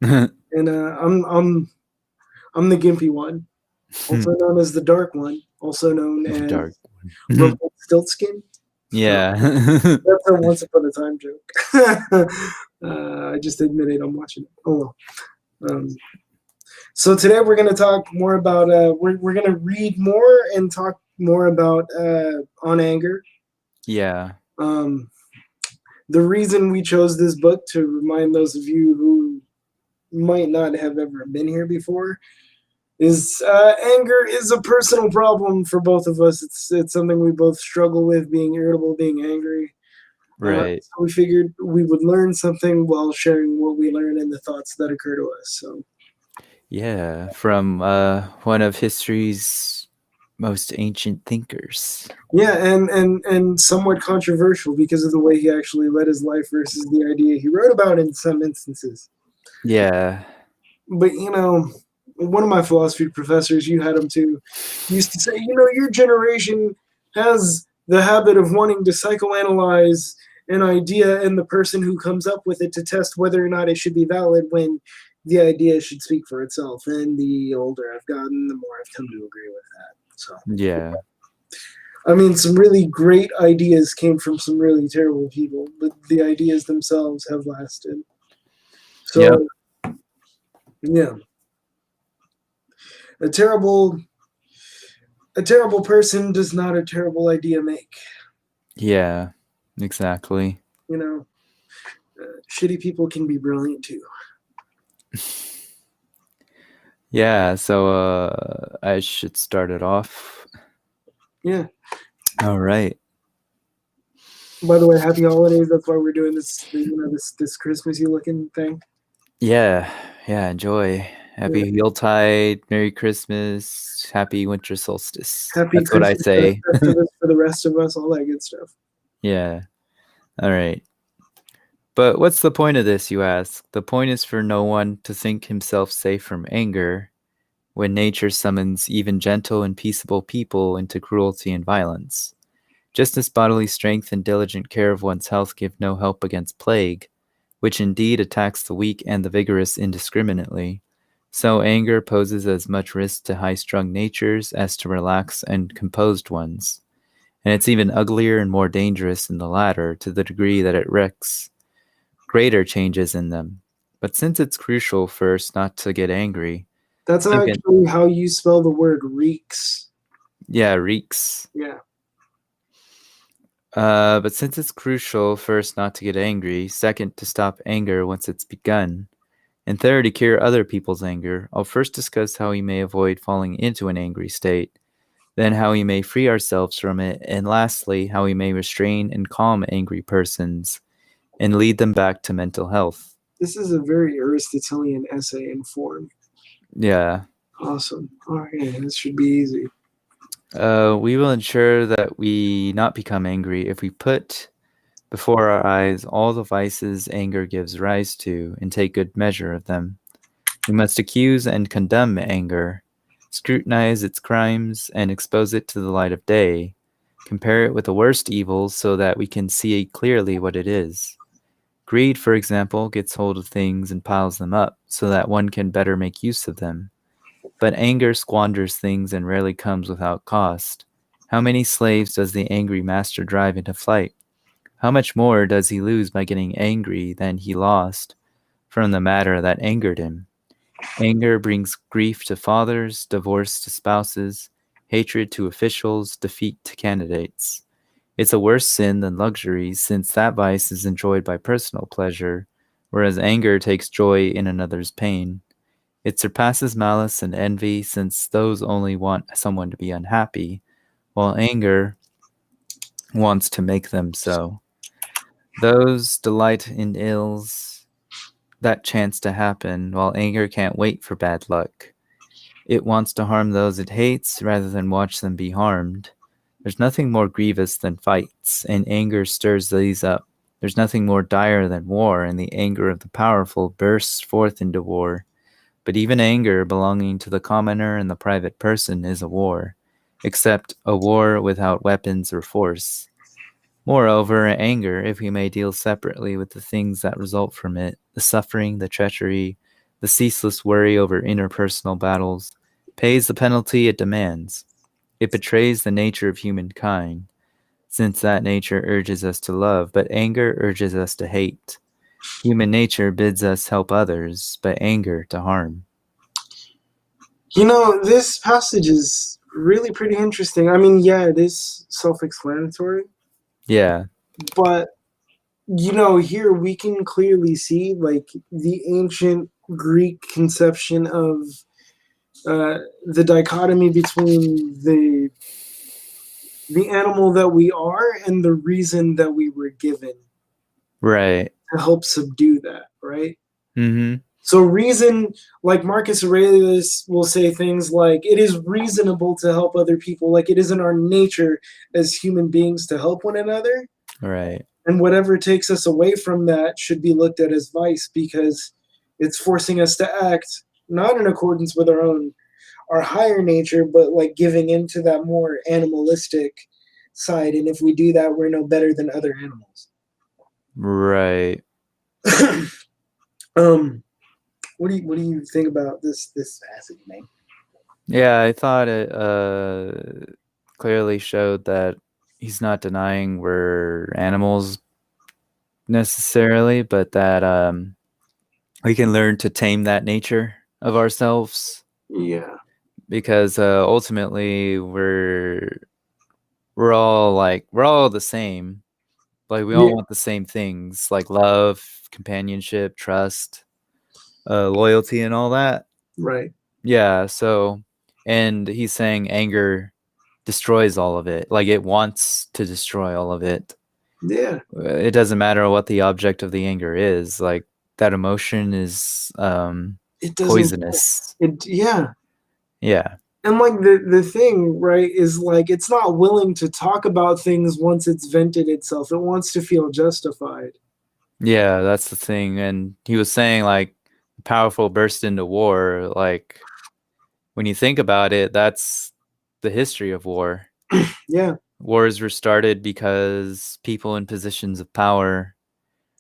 And I'm the gimpy one, also known as the dark one, also known The as dark one. Rumpelstiltskin. Yeah. That's a Once Upon a Time joke. I just admitted I'm watching it. Oh well. So today we're going to talk more about. We're going to read more and talk more about on anger. Yeah. The reason we chose this book, to remind those of you who might not have ever been here before, is anger is a personal problem for both of us. It's something we both struggle with: being irritable, being angry. Right. So we figured we would learn something while sharing what we learn and the thoughts that occur to us. So Yeah. From one of history's most ancient thinkers. yeah, and somewhat controversial because of the way he actually led his life versus the idea he wrote about in some instances. Yeah. But one of my philosophy professors, you had him too, used to say, your generation has the habit of wanting to psychoanalyze an idea and the person who comes up with it to test whether or not it should be valid, when the idea should speak for itself. And the older I've gotten, the more I've come to agree with that. So Yeah. I mean, some really great ideas came from some really terrible people, but the ideas themselves have lasted. Yep. So yeah, a terrible a terrible person does not a terrible idea make. Yeah. Exactly. Shitty people can be brilliant too. Yeah, so I should start it off. Yeah. All right. By the way, happy holidays. That's why we're doing this. This Christmassy looking thing. Yeah. Yeah, enjoy. Happy Yuletide, Merry Christmas, Happy Winter Solstice. Happy That's what I Christmas say. Festivus for the rest of us. All that good stuff. Yeah. All right. But what's the point of this, you ask? The point is for no one to think himself safe from anger when nature summons even gentle and peaceable people into cruelty and violence. Just as bodily strength and diligent care of one's health give no help against plague, which indeed attacks the weak and the vigorous indiscriminately, so anger poses as much risk to high-strung natures as to relaxed and composed ones. And it's even uglier and more dangerous in the latter, to the degree that it wreaks greater changes in them. But since it's crucial first not to get angry, That's second, actually how you spell the word reeks. yeah, reeks. Yeah. But since it's crucial first not to get angry, second to stop anger once it's begun, and third to cure other people's anger, I'll first discuss how we may avoid falling into an angry state, then how we may free ourselves from it, and lastly, how we may restrain and calm angry persons and lead them back to mental health. This is a very Aristotelian essay in form. Yeah. Awesome. All right, this should be easy. We will ensure that we not become angry if we put before our eyes all the vices anger gives rise to and take good measure of them. We must accuse and condemn anger, scrutinize its crimes, and expose it to the light of day, compare it with the worst evils so that we can see clearly what it is. Greed, for example, gets hold of things and piles them up so that one can better make use of them. But anger squanders things and rarely comes without cost. How many slaves does the angry master drive into flight? How much more does he lose by getting angry than he lost from the matter that angered him? Anger brings grief to fathers, divorce to spouses, hatred to officials, defeat to candidates. It's a worse sin than luxury, since that vice is enjoyed by personal pleasure, whereas anger takes joy in another's pain. It surpasses malice and envy, since those only want someone to be unhappy, while anger wants to make them so. Those delight in ills that chance to happen, while anger can't wait for bad luck. It wants to harm those it hates rather than watch them be harmed. There's nothing more grievous than fights, and anger stirs these up. There's nothing more dire than war, and the anger of the powerful bursts forth into war. But even anger belonging to the commoner and the private person is a war, except a war without weapons or force. Moreover, anger, if we may deal separately with the things that result from it, the suffering, the treachery, The ceaseless worry over interpersonal battles pays the penalty it demands. It betrays the nature of humankind, since that nature urges us to love, but anger urges us to hate. Human nature bids us help others, but anger to harm. This passage is really pretty interesting. I mean, yeah, it is self-explanatory, Yeah. but here we can clearly see like the ancient Greek conception of the dichotomy between the animal that we are and the reason that we were given Right. to help subdue that, right? Mm-hmm. So reason, like Marcus Aurelius will say things like, it is reasonable to help other people, like it is in our nature as human beings to help one another. Right. And whatever takes us away from that should be looked at as vice, because it's forcing us to act not in accordance with our higher nature, but like giving into that more animalistic side. And if we do that, we're no better than other animals. Right. What do you think about this passage, man? Yeah, I thought it clearly showed that he's not denying we're animals necessarily, but that we can learn to tame that nature of ourselves. Yeah. Because ultimately we're all the same. Like we all want the same things, like love, companionship, trust, loyalty, and all that. Right. Yeah. So, and he's saying anger destroys all of it. Like it wants to destroy all of it. Yeah. It doesn't matter what the object of the anger is. Like that emotion is It poisonous. Yeah. Yeah. And like the thing, right, is like it's not willing to talk about things once it's vented itself. It wants to feel justified. Yeah, that's the thing. And he was saying like powerful burst into war. Like when you think about it, that's the history of war. Yeah. Wars were started because people in positions of power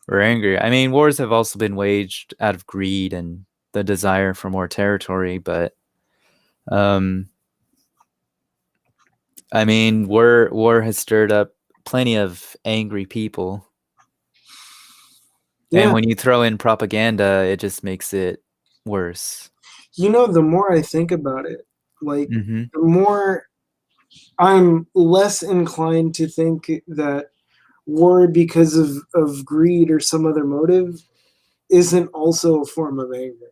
were angry. I mean, wars have also been waged out of greed and the desire for more territory, but I mean, war has stirred up plenty of angry people. Yeah. And when you throw in propaganda, it just makes it worse. The more I think about it, like Mm-hmm. the more I'm less inclined to think that war because of greed or some other motive isn't also a form of anger.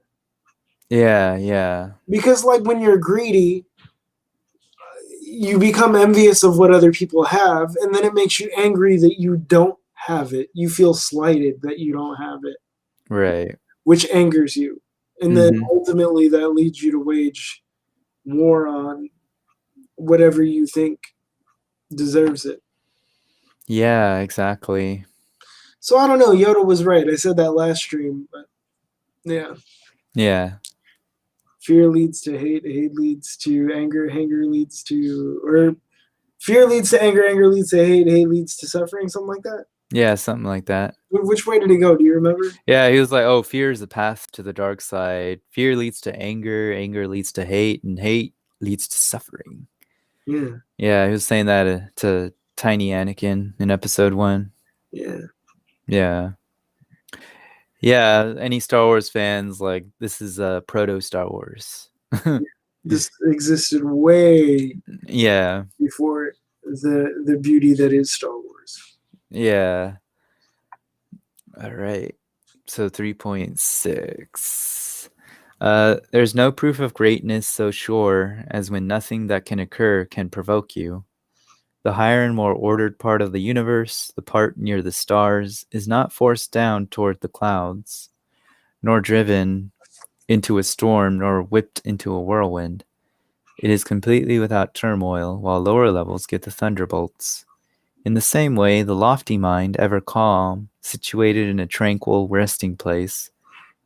Yeah, yeah. Because like when you're greedy, you become envious of what other people have, and then it makes you angry that you don't have it. You feel slighted that you don't have it. Right. Which angers you. And then Mm-hmm. ultimately that leads you to wage war on whatever you think deserves it. Yeah, exactly. So I don't know, Yoda was right. I said that last stream, but yeah. Yeah. Fear leads to hate, hate leads to anger, anger leads to, or fear leads to anger, anger leads to hate, hate leads to suffering, something like that. Yeah, something like that. Which way did he go? Do you remember? Yeah, he was like, oh, fear is the path to the dark side. Fear leads to anger, anger leads to hate, and hate leads to suffering. Yeah. Yeah, he was saying that to Tiny Anakin in episode 1. Yeah. Yeah. Yeah, any Star Wars fans, like, this is proto Star Wars. This existed way Yeah. before the beauty that is Star Wars. Yeah. All right. So 3.6. There's no proof of greatness so sure as when nothing that can occur can provoke you. The higher and more ordered part of the universe, the part near the stars, is not forced down toward the clouds, nor driven into a storm, nor whipped into a whirlwind. It is completely without turmoil, while lower levels get the thunderbolts. In the same way, the lofty mind, ever calm, situated in a tranquil resting place,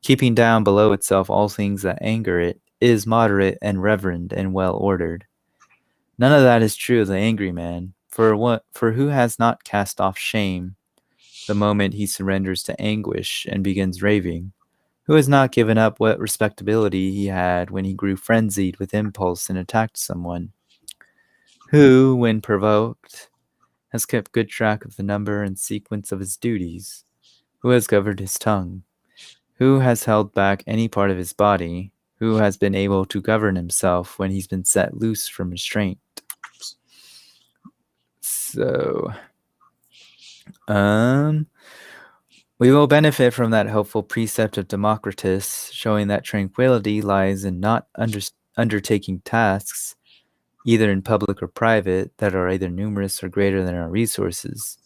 keeping down below itself all things that anger it, is moderate and reverend and well ordered. None of that is true of the angry man, for who has not cast off shame the moment he surrenders to anguish and begins raving, who has not given up what respectability he had when he grew frenzied with impulse and attacked someone, who, when provoked, has kept good track of the number and sequence of his duties, who has governed his tongue, who has held back any part of his body, who has been able to govern himself when he's been set loose from restraint. So, we will benefit from that helpful precept of Democritus, showing that tranquility lies in not undertaking tasks, either in public or private, that are either numerous or greater than our resources.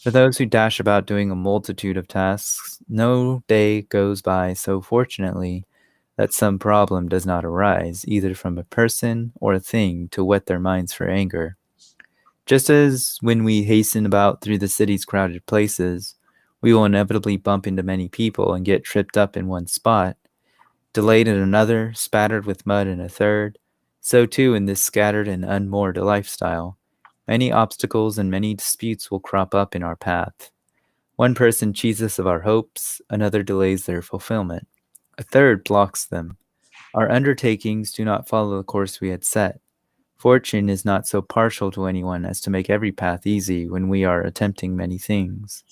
For those who dash about doing a multitude of tasks, no day goes by so fortunately that some problem does not arise, either from a person or a thing, to whet their minds for anger. Just as when we hasten about through the city's crowded places, we will inevitably bump into many people and get tripped up in one spot, delayed in another, spattered with mud in a third, so too in this scattered and unmoored lifestyle, many obstacles and many disputes will crop up in our path. One person cheats us of our hopes, another delays their fulfillment, a third blocks them. Our undertakings do not follow the course we had set. Fortune is not so partial to anyone as to make every path easy when we are attempting many things.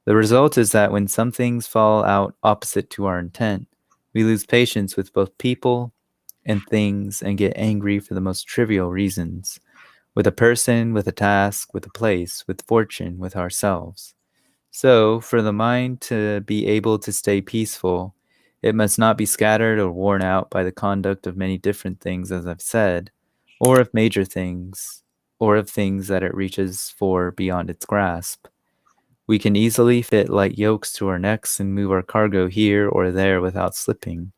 The result is that when some things fall out opposite to our intent, we lose patience with both people and things and get angry for the most trivial reasons, with a person, with a task, with a place, with fortune, with ourselves. So, for the mind to be able to stay peaceful, it must not be scattered or worn out by the conduct of many different things, as I've said, or of major things, or of things that it reaches for beyond its grasp. We can easily fit light yokes to our necks and move our cargo here or there without slipping.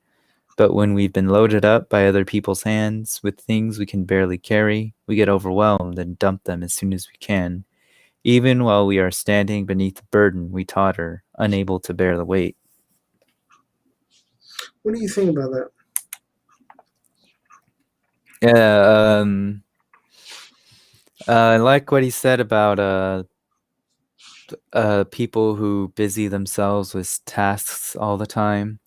But when we've been loaded up by other people's hands with things we can barely carry, we get overwhelmed and dump them as soon as we can. Even while we are standing beneath the burden, we totter, unable to bear the weight. What do you think about that? Yeah, I like what he said about people who busy themselves with tasks all the time,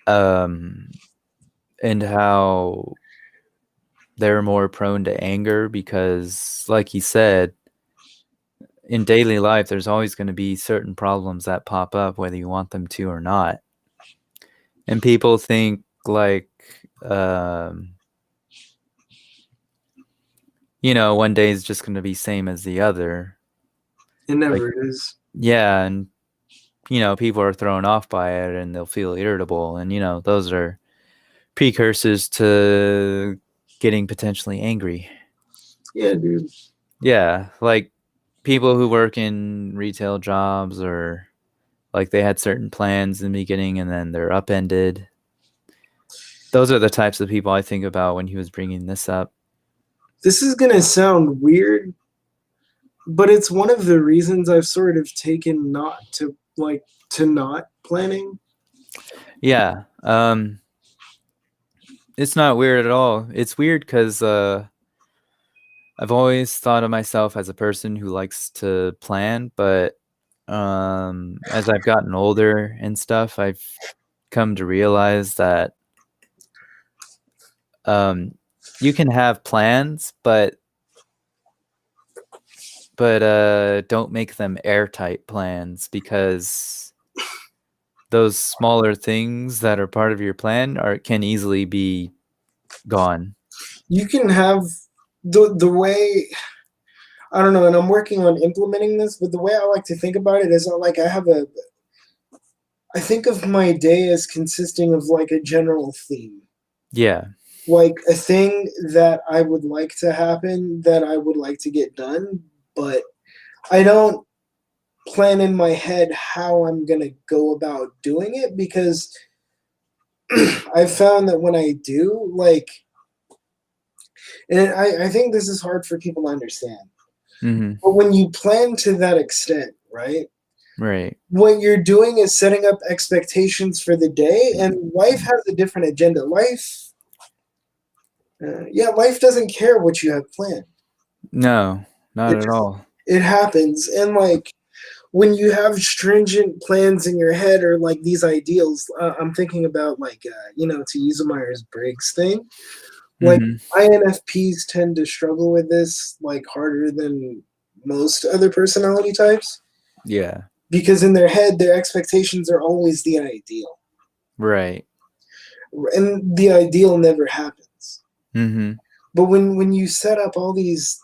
and how they're more prone to anger because, like he said, in daily life, there's always going to be certain problems that pop up, whether you want them to or not. And people think like, one day is just going to be same as the other. It never is. Yeah, and people are thrown off by it and they'll feel irritable, and those are precursors to getting potentially angry. Yeah, dude. Yeah, like people who work in retail jobs, or like they had certain plans in the beginning and then they're upended. Those are the types of people I think about when he was bringing this up. This is gonna sound weird, but it's one of the reasons I've sort of taken to not planning. Yeah, it's not weird at all. It's weird because I've always thought of myself as a person who likes to plan, but as I've gotten older and stuff, I've come to realize that you can have plans, but don't make them airtight plans, because those smaller things that are part of your plan can easily be gone. You can have the way, I don't know, and I'm working on implementing this, but the way I like to think about it is like I think of my day as consisting of like a general theme. Yeah. Like a thing that I would like to happen, that I would like to get done, but I don't plan in my head how I'm going to go about doing it, because I found that when I do, like, and I think this is hard for people to understand, but when you plan to that extent, right? Right. What you're doing is setting up expectations for the day, and life has a different agenda. Life doesn't care what you have planned. No, not at all. It happens. And like when you have stringent plans in your head or like these ideals, I'm thinking about like to use a Myers-Briggs thing. Like Hmm. INFPs tend to struggle with this like harder than most other personality types Yeah. because in their head their expectations are always the ideal, Right. and the ideal never happens. Hmm. But when you set up all these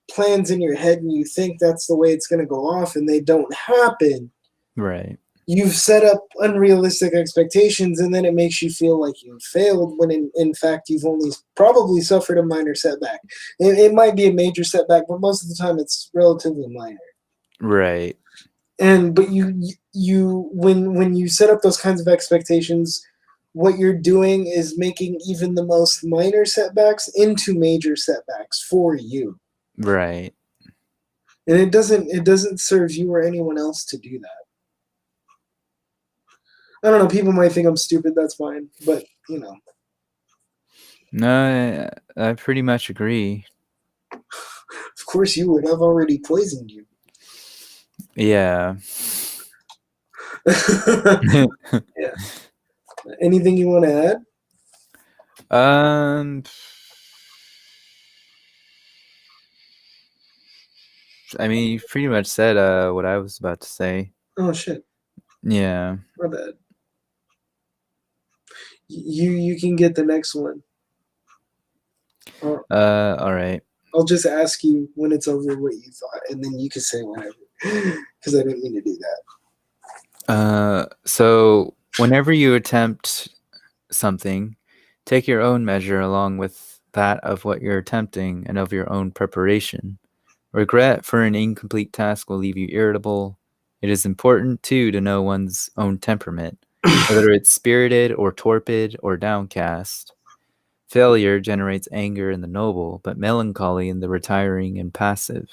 plans in your head and you think that's the way it's going to go off and they don't happen, Right. you've set up unrealistic expectations, and then it makes you feel like you failed when in fact you've only probably suffered a minor setback. It might be a major setback, but most of the time it's relatively minor. Right. And but you when you set up those kinds of expectations, what you're doing is making even the most minor setbacks into major setbacks for you. Right. And it doesn't serve you or anyone else to do that. I don't know, people might think I'm stupid, that's fine, but No, I pretty much agree. of course you would. I've already poisoned you. Yeah. Yeah. Anything you want to add? um, I mean, you pretty much said what I was about to say. Oh shit, Yeah. my bad. You can get the next one. All right. I'll just ask you when it's over what you thought, and then you can say whatever. Because I didn't mean to do that. So whenever you attempt something, take your own measure along with that of what you're attempting and of your own preparation. Regret for an incomplete task will leave you irritable. It is important, too, to know one's own temperament, whether it's spirited or torpid or downcast. Failure generates anger in the noble, but melancholy in the retiring and passive.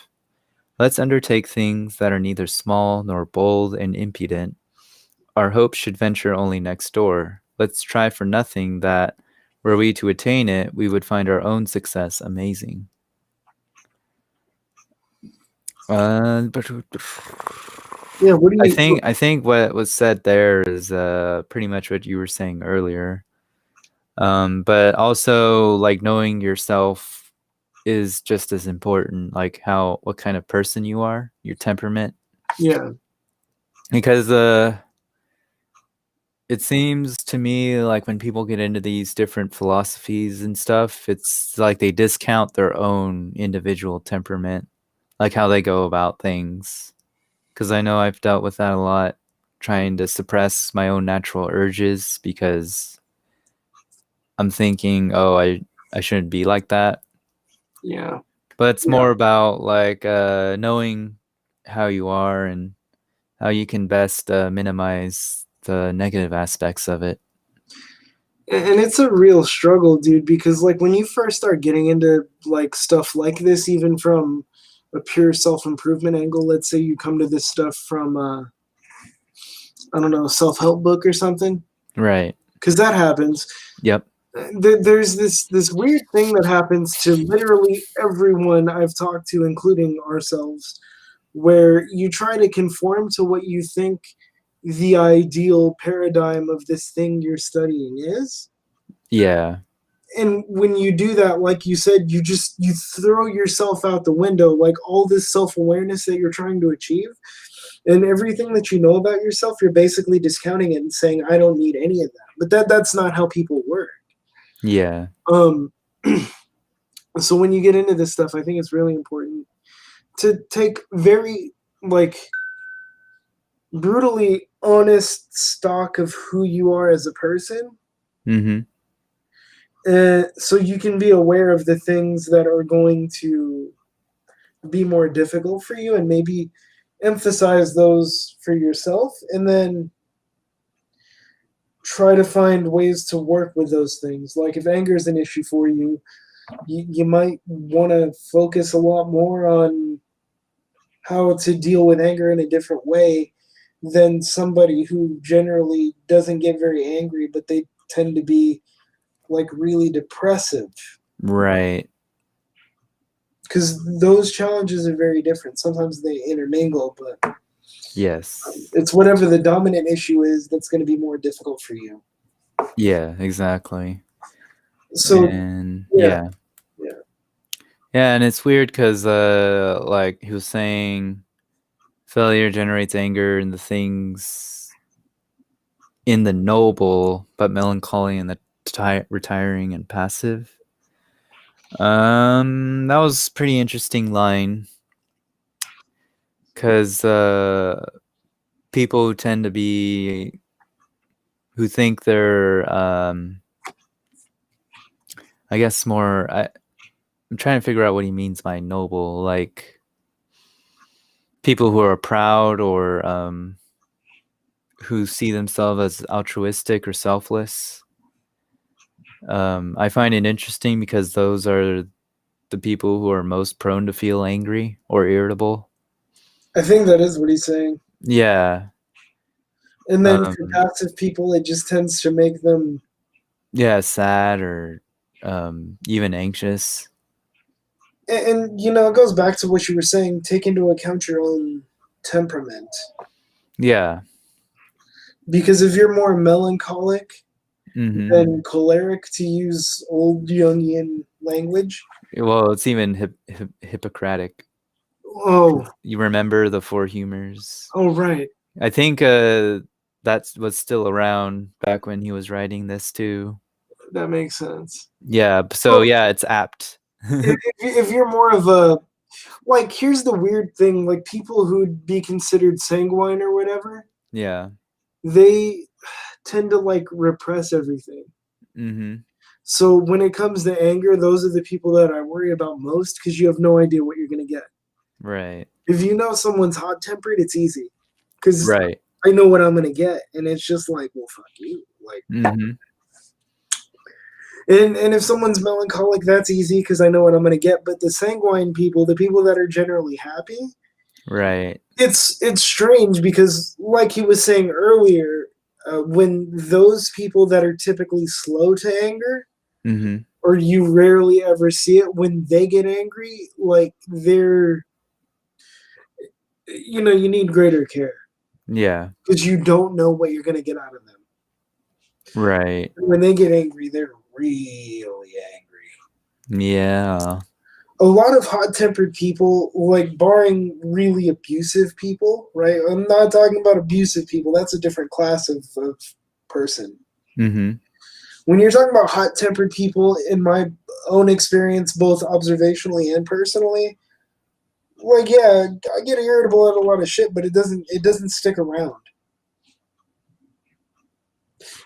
Let's undertake things that are neither small nor bold and impudent. Our hopes should venture only next door. Let's try for nothing that, were we to attain it, we would find our own success amazing. But Yeah. What do I you? think what was said there is pretty much what you were saying earlier. But also like knowing yourself is just as important, like what kind of person you are, your temperament. Yeah. Because it seems to me like when people get into these different philosophies and stuff, it's like they discount their own individual temperament, like how they go about things. Because I know I've dealt with that a lot, trying to suppress my own natural urges because I'm thinking, oh, I shouldn't be like that. Yeah. But it's Yeah. more about like knowing how you are and how you can best minimize the negative aspects of it. And it's a real struggle, dude, because like when you first start getting into like stuff like this, even from a pure self-improvement angle, let's say you come to this stuff from I don't know, a self-help book or something, Right. because that happens. Yep. There's this weird thing that happens to literally everyone I've talked to, including ourselves, where you try to conform to what you think the ideal paradigm of this thing you're studying is. Yeah. And when you do that, like you said, you throw yourself out the window, like all this self-awareness that you're trying to achieve and everything that you know about yourself, you're basically discounting it and saying, I don't need any of that. But that's not how people work. Yeah. So when you get into this stuff, I think it's really important to take very like brutally honest stock of who you are as a person. Mm-hmm. So you can be aware of the things that are going to be more difficult for you and maybe emphasize those for yourself, and then try to find ways to work with those things. Like if anger is an issue for you, you might want to focus a lot more on how to deal with anger in a different way than somebody who generally doesn't get very angry, but they tend to be like really depressive. Right. Because those challenges are very different. Sometimes they intermingle, but Yes. It's whatever the dominant issue is that's going to be more difficult for you. Yeah, exactly. So, And yeah. yeah, and it's weird because like he was saying failure generates anger in the things in the noble, but melancholy in the retiring and passive. That was pretty interesting line because people who tend to be who think they're I guess more I'm trying to figure out what he means by noble, like people who are proud or who see themselves as altruistic or selfless. I find it interesting because those are the people who are most prone to feel angry or irritable. I think that is what he's saying. Yeah. And then for passive people, it just tends to make them sad or even anxious. and you know, it goes back to what you were saying, take into account your own temperament. Yeah. Because if you're more melancholic Mm-hmm. than choleric, to use old Jungian language. Well, it's even Hippocratic. Oh. You remember the four humors? Oh, right. I think that was still around back when he was writing this too. That makes sense. Yeah, so yeah, it's apt. If you're more of a, like, here's the weird thing, like people who'd be considered sanguine or whatever, Yeah. they tend to like repress everything. Mm-hmm. So when it comes to anger, those are the people that I worry about most because you have no idea what you're going to get. Right. If you know someone's hot tempered, it's easy because Right. I know what I'm going to get, and it's just like, well, fuck you, like. Mm-hmm. And if someone's melancholic, that's easy because I know what I'm going to get. But the sanguine people, the people that are generally happy, right, it's strange because, like he was saying earlier, when those people that are typically slow to anger, mm-hmm. or you rarely ever see it, when they get angry, like they're, you know, you need greater care. Yeah. Because you don't know what you're going to get out of them. Right. When they get angry, they're really angry. Yeah. A lot of hot-tempered people, like barring really abusive people, right? I'm not talking about abusive people. That's a different class of person. Mm-hmm. When you're talking about hot-tempered people, in my own experience, both observationally and personally, like, yeah, I get irritable at a lot of shit, but it doesn't stick around.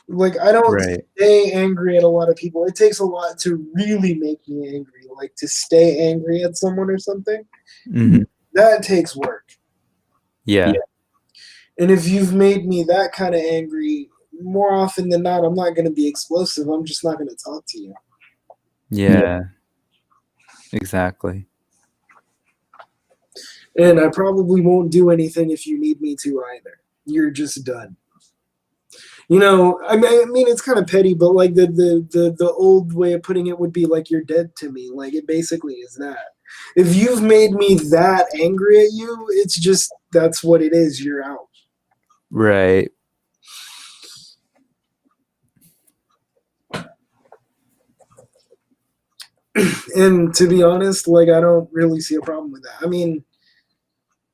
Like, I don't stay angry at a lot of people. It takes a lot to really make me angry, like to stay angry at someone or something. Mm-hmm. That takes work. Yeah. And if you've made me that kind of angry, more often than not, I'm not going to be explosive. I'm just not going to talk to you. Yeah. Exactly. And I probably won't do anything if you need me to either. You're just done. You know, I mean, it's kind of petty, but like the old way of putting it would be like you're dead to me. Like it basically is that. If you've made me that angry at you, it's just that's what it is. You're out. Right. And to be honest, like I don't really see a problem with that. I mean,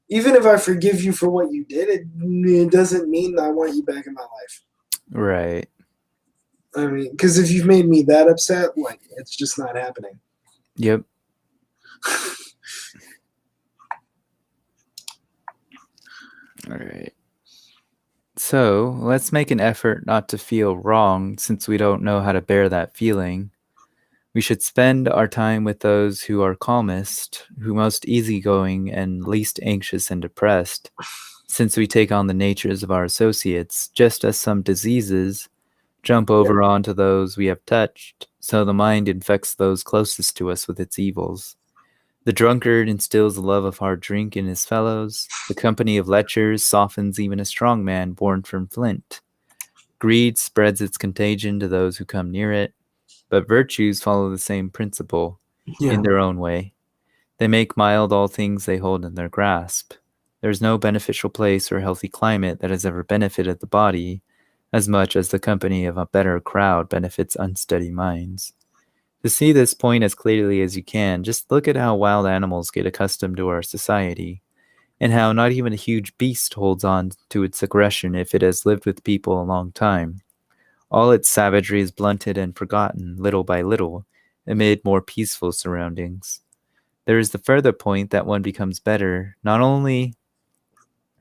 even if I forgive you for what you did, it doesn't mean I want you back in my life. Right. I mean, because if you've made me that upset, like it's just not happening. Yep. All right. So let's make an effort not to feel wrong since we don't know how to bear that feeling. We should spend our time with those who are calmest, who most easygoing and least anxious and depressed, since we take on the natures of our associates, just as some diseases jump over onto those we have touched, so the mind infects those closest to us with its evils. The drunkard instills the love of hard drink in his fellows. The company of lechers softens even a strong man born from flint. Greed spreads its contagion to those who come near it, but virtues follow the same principle in their own way. They make mild all things they hold in their grasp. There's no beneficial place or healthy climate that has ever benefited the body as much as the company of a better crowd benefits unsteady minds. To see this point as clearly as you can, just look at how wild animals get accustomed to our society, and how not even a huge beast holds on to its aggression if it has lived with people a long time. All its savagery is blunted and forgotten, little by little, amid more peaceful surroundings. There is the further point that one becomes better, not only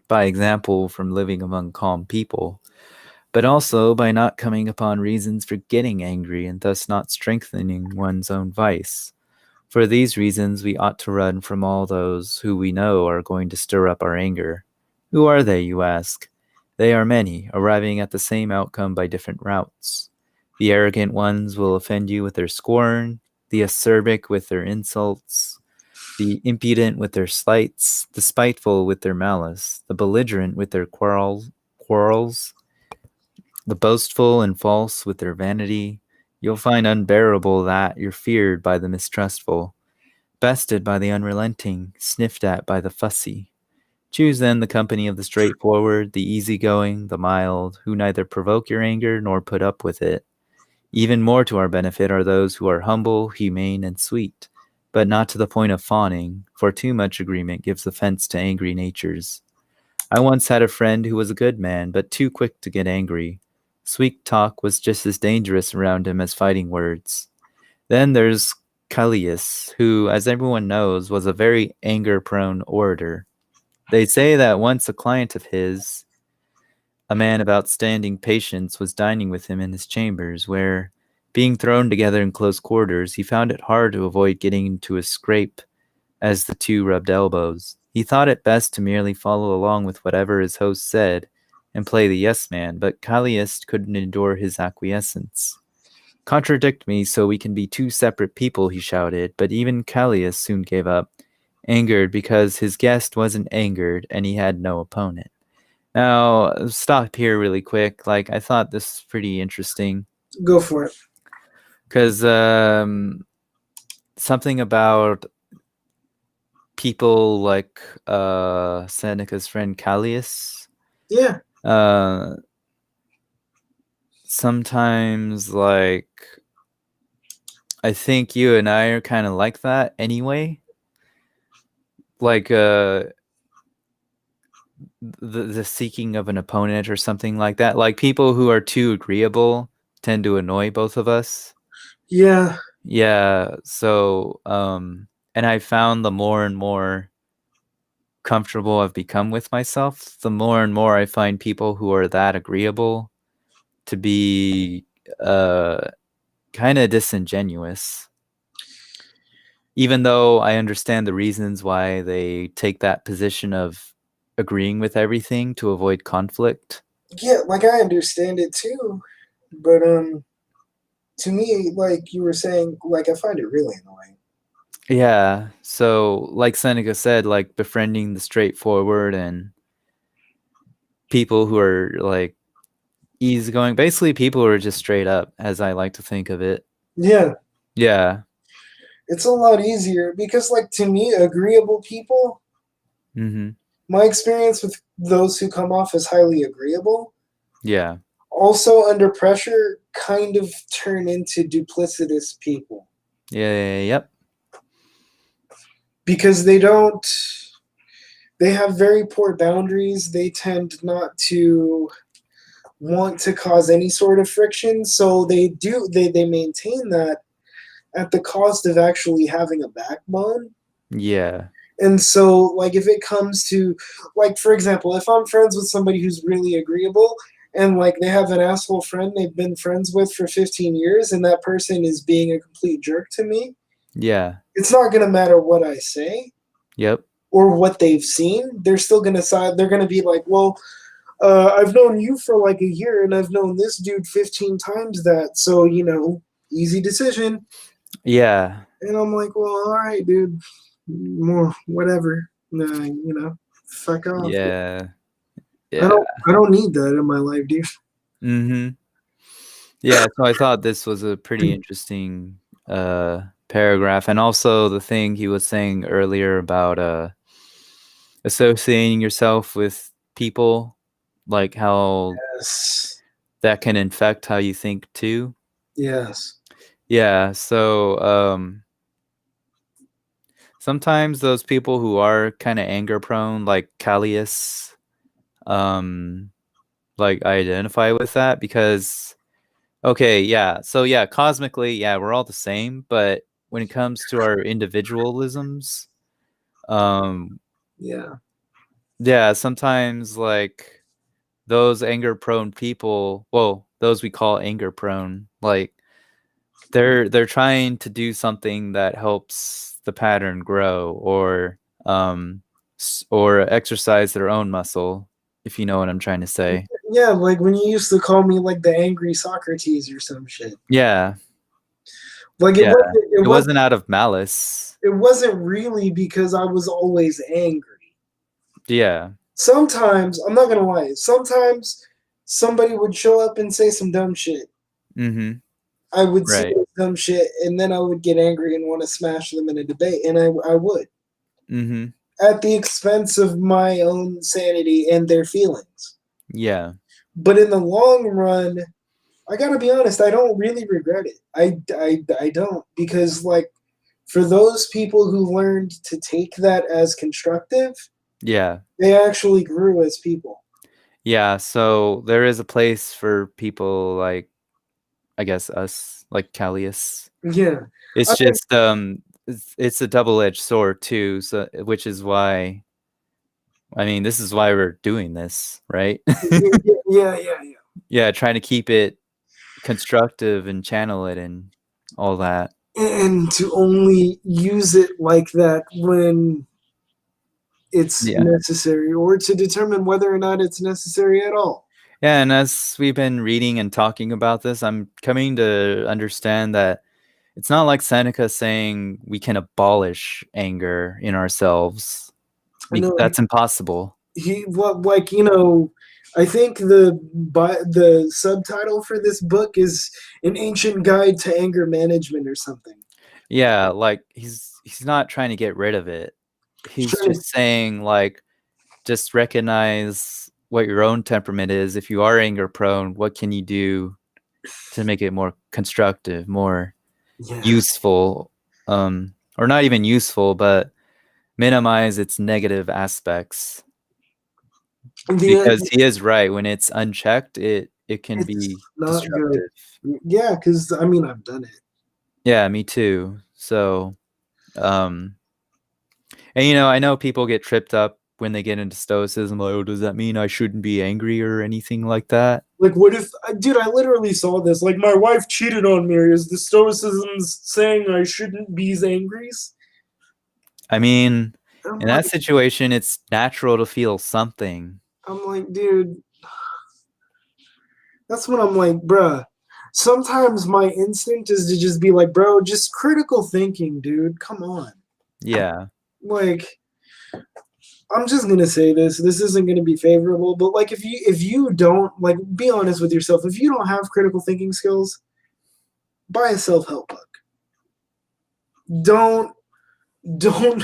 by example from living among calm people, but also by not coming upon reasons for getting angry and thus not strengthening one's own vice. For these reasons, we ought to run from all those who we know are going to stir up our anger. Who are they, you ask? They are many, arriving at the same outcome by different routes. The arrogant ones will offend you with their scorn, the acerbic with their insults, the impudent with their slights, the spiteful with their malice, the belligerent with their quarrels, the boastful and false with their vanity. You'll find unbearable that you're feared by the mistrustful, bested by the unrelenting, sniffed at by the fussy. Choose then the company of the straightforward, the easygoing, the mild, who neither provoke your anger nor put up with it. Even more to our benefit are those who are humble, humane, and sweet, but not to the point of fawning, for too much agreement gives offense to angry natures. I once had a friend who was a good man, but too quick to get angry. Sweet talk was just as dangerous around him as fighting words. Then there's Callias, who, as everyone knows, was a very anger-prone orator. They say that once a client of his, a man of outstanding patience, was dining with him in his chambers, where, being thrown together in close quarters, he found it hard to avoid getting into a scrape as the two rubbed elbows. He thought it best to merely follow along with whatever his host said and play the yes man, but Callias couldn't endure his acquiescence. Contradict me so we can be two separate people, he shouted, but even Callias soon gave up, angered because his guest wasn't angered and he had no opponent. Now, stop here really quick. I thought this was pretty interesting. Go for it. Because something about people like Seneca's friend Callias. Yeah. Sometimes, I think you and I are kind of like that anyway. The seeking of an opponent or something like that. Like, people who are too agreeable tend to annoy both of us. Yeah. Yeah. So, and I found the more and more comfortable I've become with myself, the more and more I find people who are that agreeable to be kind of disingenuous. Even though I understand the reasons why they take that position of agreeing with everything to avoid conflict. Yeah, I understand it too. But to me, like you were saying, I find it really annoying. Yeah. So, like Seneca said, befriending the straightforward and people who are easygoing, basically people who are just straight up, as I like to think of it. Yeah. Yeah. It's a lot easier because, to me, agreeable people, Mm-hmm. my experience with those who come off as highly agreeable, Yeah. also under pressure, kind of turn into duplicitous people. Yeah. Yep. Because they have very poor boundaries. They tend not to want to cause any sort of friction. So they maintain that at the cost of actually having a backbone. Yeah. And so, if it comes to, for example, if I'm friends with somebody who's really agreeable and, they have an asshole friend they've been friends with for 15 years and that person is being a complete jerk to me, Yeah. it's not going to matter what I say. Yep. Or what they've seen. They're still going to they're going to be like, well, I've known you for a year and I've known this dude 15 times that. So, easy decision. Yeah. And I'm like, well, all right, dude. More whatever. Fuck off. Yeah. I don't need that in my life, dude. Mm-hmm. Yeah, so I thought this was a pretty interesting paragraph. And also the thing he was saying earlier about associating yourself with people, like how Yes. that can infect how you think too. Yes. Yeah, so sometimes those people who are kind of anger prone, like Callias, like I identify with that because okay, yeah. So yeah, cosmically, yeah, we're all the same, but when it comes to our individualisms, um Yeah. yeah, sometimes like those anger prone people, well, those we call anger prone, like they're trying to do something that helps the pattern grow or exercise their own muscle, if you know what I'm trying to say. Yeah, like when you used to call me like the angry Socrates or some shit. Yeah. Like Yeah. it It wasn't wasn't out of malice. it wasn't really because I was always angry. Yeah. Sometimes, I'm not gonna lie, sometimes somebody would show up and say some dumb shit. Mhm. I would see Right. this dumb shit and then I would get angry and want to smash them in a debate, and I would. Mhm. At the expense of my own sanity and their feelings. Yeah. But in the long run, I gotta be honest, I don't really regret it. I don't, because like for those people who learned to take that as constructive, Yeah. they actually grew as people. Yeah, so there is a place for people like I guess us, like Callias. Yeah. I It's mean, just it's a double-edged sword too, so which is why I mean, this is why we're doing this, right? yeah. Yeah, trying to keep it constructive and channel it and all that. And to only use it like that when it's Yeah. necessary, or to determine whether or not it's necessary at all. Yeah, and as we've been reading and talking about this, I'm coming to understand that it's not like Seneca saying we can abolish anger in ourselves. I know That's impossible. he well, like I think the subtitle for this book is an ancient guide to anger management or something. Yeah, like he's not trying to get rid of it. He's Sure. just saying like just recognize what your own temperament is. If you are anger prone, what can you do to make it more constructive, more Yeah. useful, or not even useful, but minimize its negative aspects? The Because he is right. When it's unchecked, it can It's be not good. destructive. Yeah, because I mean I've done it. Yeah, me too. So, um, and I know people get tripped up when they get into stoicism. Like, oh, does that mean I shouldn't be angry or anything like that? Like, what if, dude? I literally saw this. Like, my wife cheated on me. Is the stoicism's saying I shouldn't be angry? I mean, I'm in that like, situation, it's natural to feel something. dude. That's when I'm like, bruh. Sometimes my instinct is to just be like, bro, just critical thinking, dude. Come on. Yeah. Like, I'm just gonna say this. This isn't gonna be favorable, but like, if you don't like, be honest with yourself. If you don't have critical thinking skills, buy a self help book. Don't don't.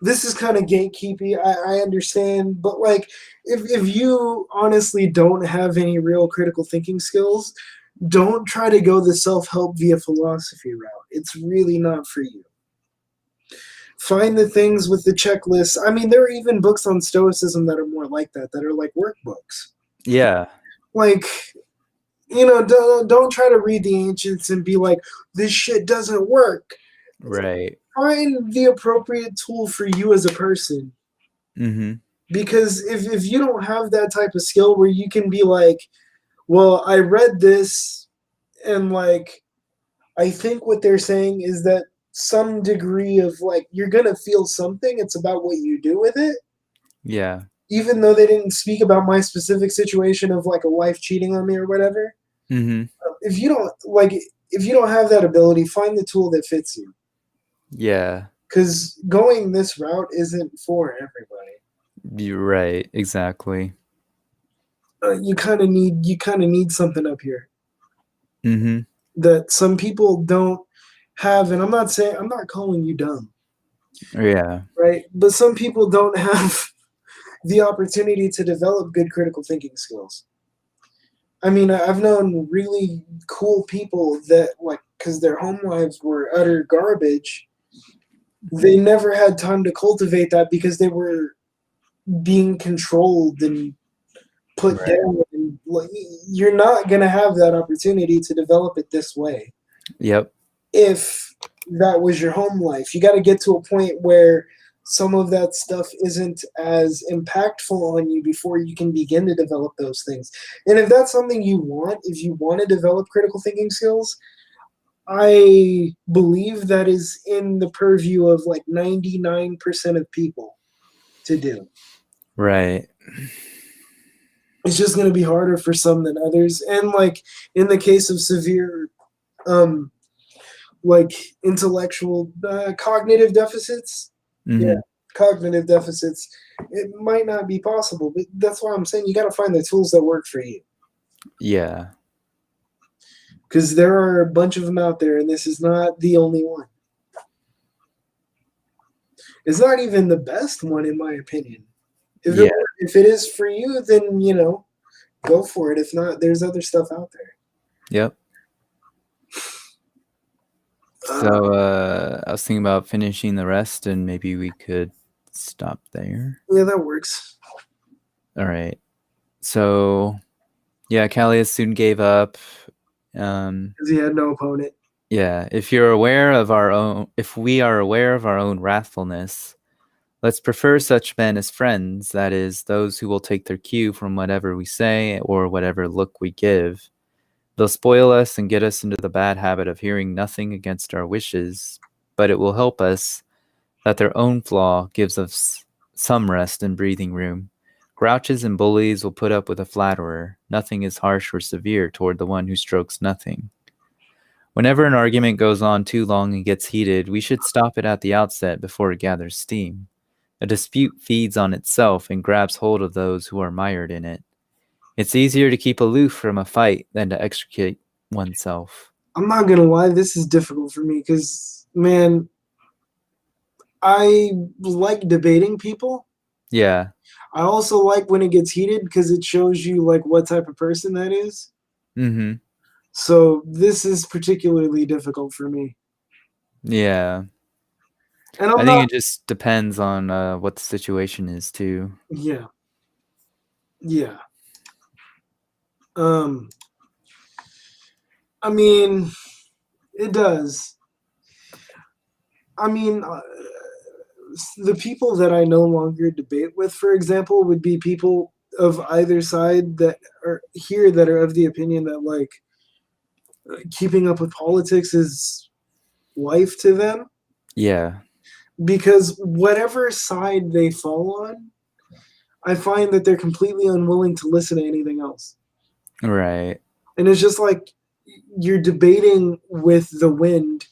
This is kind of gatekeepy. I understand, but like, if you honestly don't have any real critical thinking skills, don't try to go the self help via philosophy route. It's really not for you. Find the things with the checklist. I mean, there are even books on stoicism that are more like that are like workbooks. Yeah. Like, don't try to read the ancients and be like, this shit doesn't work. Right. Find the appropriate tool for you as a person. Mm-hmm. Because if you don't have that type of skill where you can be like, well, I read this and like, I think what they're saying is that some degree of like, you're going to feel something. It's about what you do with it. Yeah. Even though they didn't speak about my specific situation of like a wife cheating on me or whatever. Mm-hmm. If you don't have that ability, find the tool that fits you. Yeah. Because going this route isn't for everybody. You're right. Exactly. You kind of need something up here Mm-hmm. that some people don't have. And I'm not calling you dumb. Yeah. right? But some people don't have the opportunity to develop good critical thinking skills. I mean, I've known really cool people that, like, because their home lives were utter garbage, they never had time to cultivate that because they were being controlled and put Right. down. And, like, you're not going to have that opportunity to develop it this way Yep. if that was your home life. You got to get to a point where some of that stuff isn't as impactful on you before you can begin to develop those things. And if that's something you want, if you want to develop critical thinking skills, I believe that is in the purview of like 99% of people to do. Right. It's just going to be harder for some than others. And like in the case of severe um like intellectual cognitive deficits, yeah, Hmm. cognitive deficits, it might not be possible, but that's why I'm saying you got to find the tools that work for you, Yeah. because there are a bunch of them out there and this is not the only one. It's not even the best one in my opinion. Yeah. If it is for you, then go for it. If not, there's other stuff out there. Yep. So I was thinking about finishing the rest, and maybe we could stop there. Yeah, that works. All right. So yeah, Callias soon gave up. Because he had no opponent. Yeah, if we are aware of our own wrathfulness, let's prefer such men as friends, that is, those who will take their cue from whatever we say or whatever look we give. They'll spoil us and get us into the bad habit of hearing nothing against our wishes, but it will help us that their own flaw gives us some rest and breathing room. Grouches and bullies will put up with a flatterer. Nothing is harsh or severe toward the one who strokes nothing. Whenever an argument goes on too long and gets heated, we should stop it at the outset before it gathers steam. A dispute feeds on itself and grabs hold of those who are mired in it. It's easier to keep aloof from a fight than to extricate oneself. I'm not gonna lie, this is difficult for me because, man, I like debating people. Yeah. I also like when it gets heated because it shows you like what type of person that is. Mm-hmm. So this is particularly difficult for me. Yeah. And I I'm think not. it just depends on what the situation is, too. Yeah. Yeah. Um. I mean, it does. I mean, the people that I no longer debate with, for example, would be people of either side that are here that are of the opinion that like keeping up with politics is life to them, Yeah. because whatever side they fall on, I find that they're completely unwilling to listen to anything else. Right. And it's just like you're debating with the wind,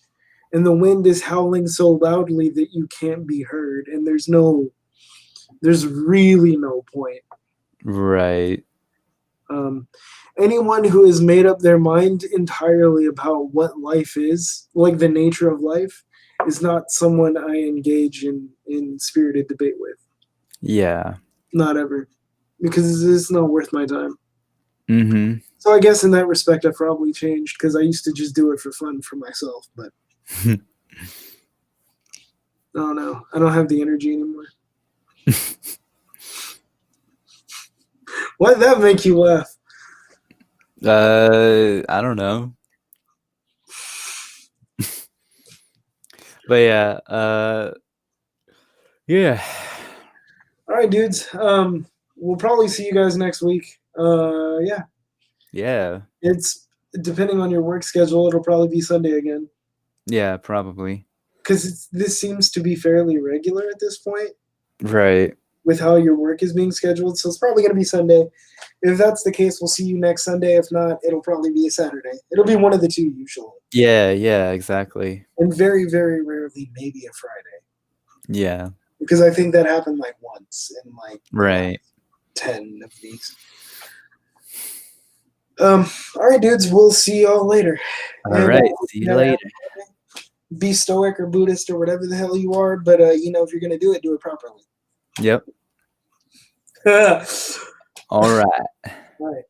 and the wind is howling so loudly that you can't be heard, and there's really no point. Right. Um, anyone who has made up their mind entirely about what life is, like the nature of life, is not someone I engage in spirited debate with. Yeah. Not ever, because it's not worth my time. Mm-hmm. So I guess in that respect, I've probably changed because I used to just do it for fun for myself, but oh no, I don't have the energy anymore. Why'd that make you laugh? I don't know. But yeah, yeah. All right, dudes. We'll probably see you guys next week. Yeah, Yeah. it's depending on your work schedule, it'll probably be Sunday again. Yeah, probably. Because this seems to be fairly regular at this point Right. with how your work is being scheduled. So it's probably going to be Sunday. If that's the case, we'll see you next Sunday. If not, it'll probably be a Saturday. It'll be one of the two usually. Yeah, yeah, exactly. And very, very rarely, maybe a Friday. Yeah. Because I think that happened like once in like Right. 10 of these. All right, dudes. We'll see y'all later. All right. See you later. be Stoic or Buddhist or whatever the hell you are, but you know, if you're gonna do it properly. Yep. All All right. right.